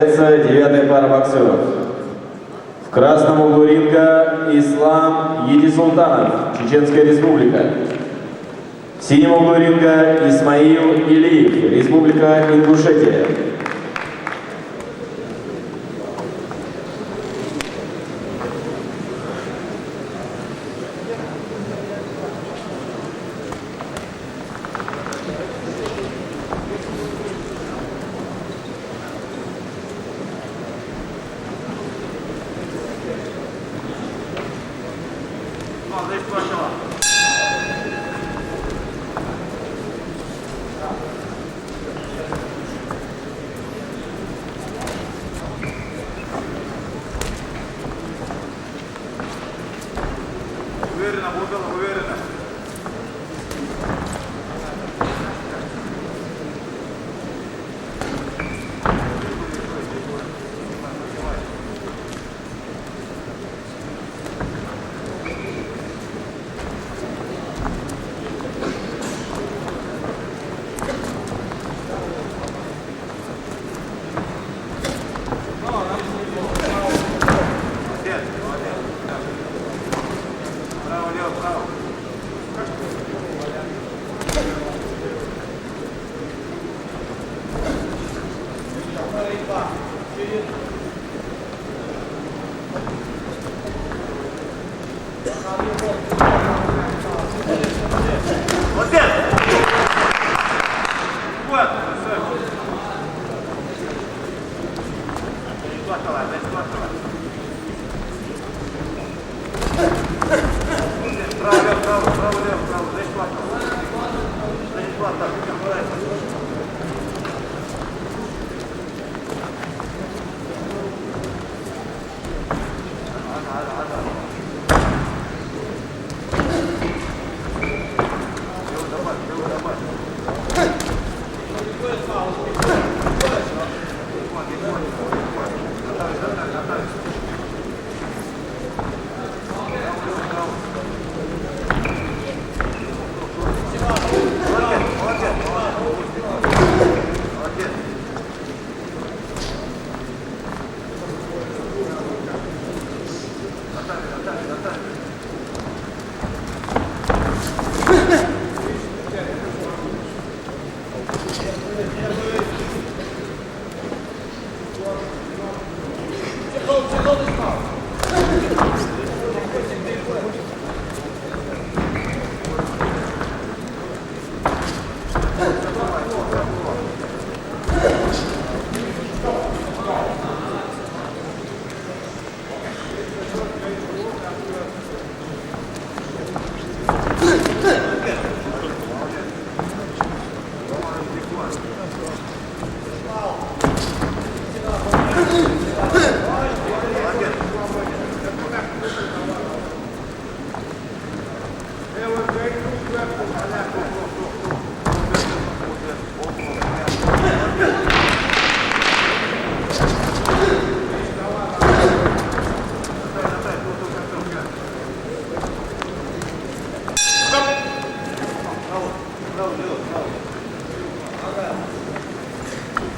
Девятая пара боксеров. В красном углу ринга Ислам Едисултанов, Чеченская Республика. В синем углу ринга Исмаил Илиев, Республика Ингушетия. Уверенно, Богдана, уверенно. Право, лево, право. Молодец! Вот, красавчик. Не плакала, опять плакала. Право, лево, право, право, лево, право. Значит, плакала. Значит, плакала.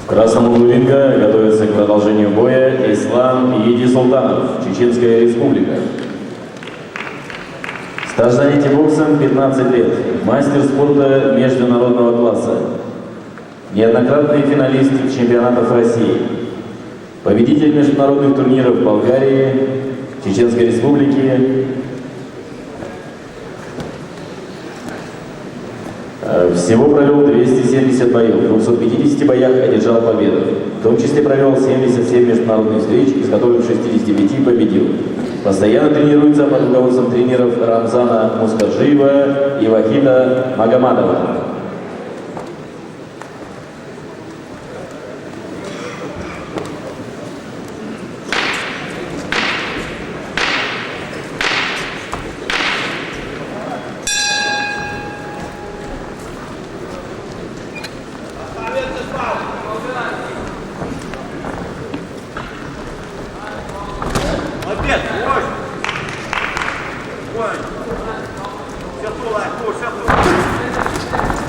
В красном углу ринга готовится к продолжению боя Ислам Едисултанов, Чеченская Республика. Стаж занятий боксом 15 лет, мастер спорта международного класса, неоднократный финалист чемпионатов России, победитель международных турниров в Болгарии, Чеченской Республике. Всего провел 270 боев, в 250 боях одержал победу. В том числе провел 77 международных встреч, из которых в 65 победил. Постоянно тренируется под руководством тренеров Рамзана Мускаджиева и Вахида Магомадова. Молодец, ой! Ой! Все тулай, все тулай!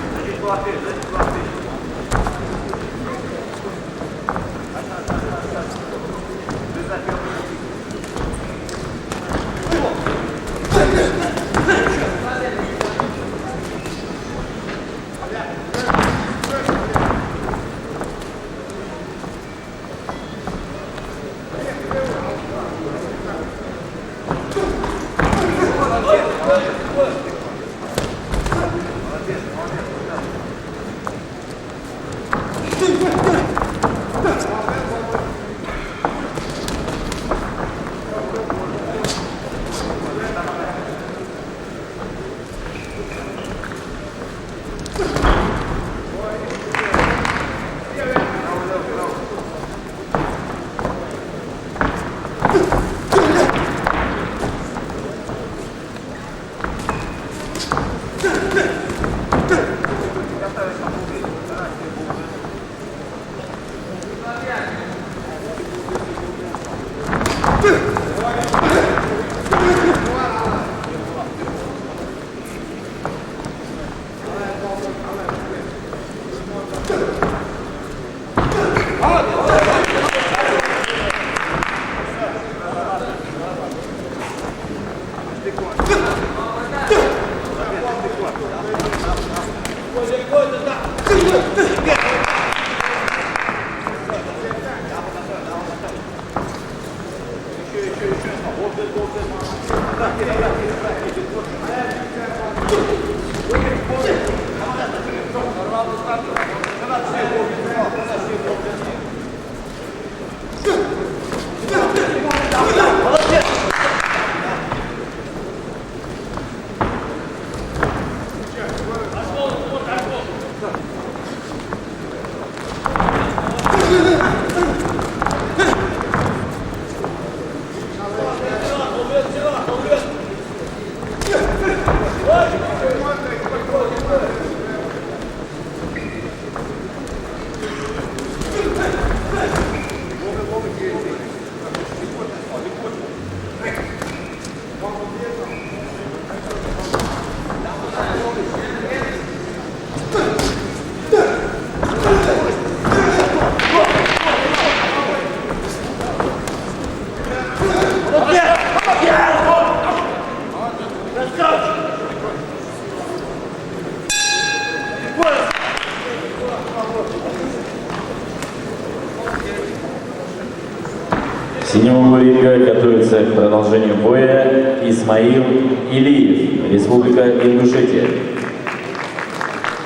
В синем углу ринга готовится к продолжению боя Исмаил Илиев, Республика Ингушетия.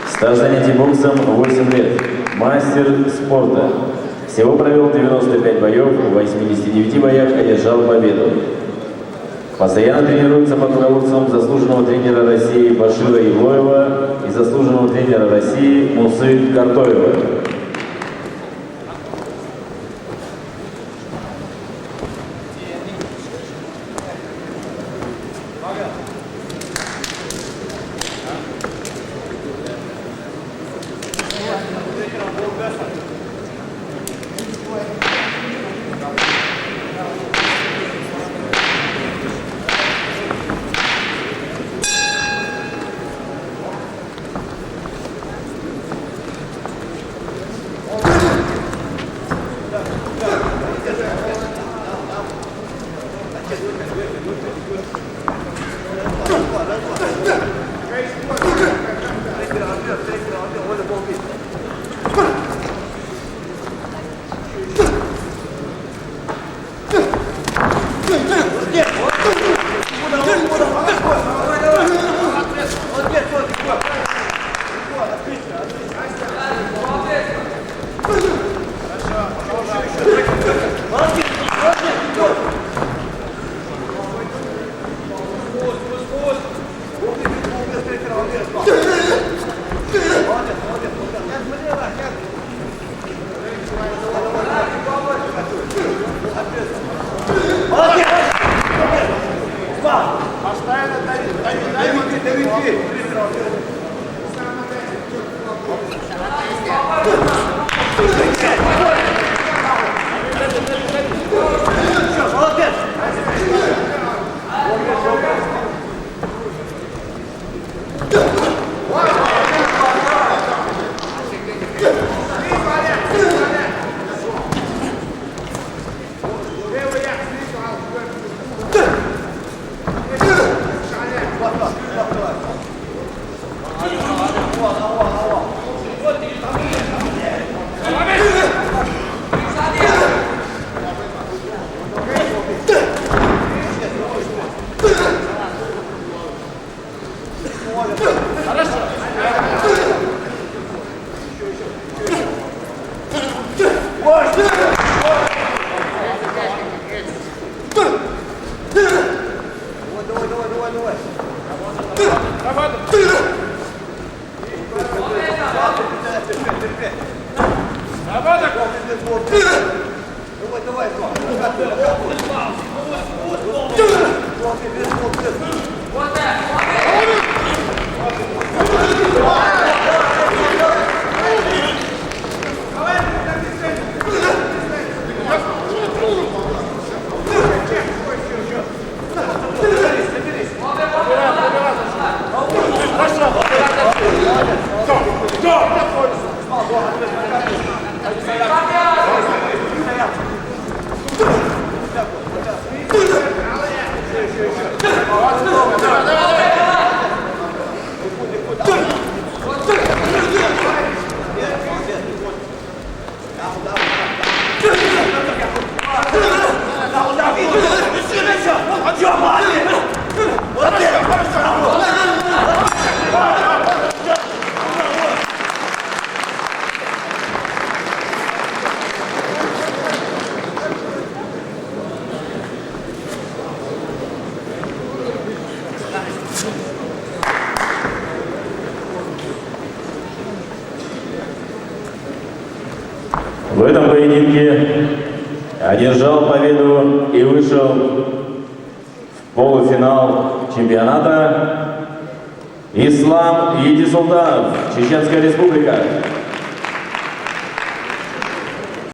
Стаж занятий боксом 8 лет, мастер спорта. Всего провел 95 боев, в 89 боях одержал победу. Постоянно тренируется под руководством заслуженного тренера России Башира Ивлоева и заслуженного тренера России Мусы Картоева. Let's go. поединке одержал победу и вышел в полуфинал чемпионата Ислам Едисултанов, Чеченская Республика.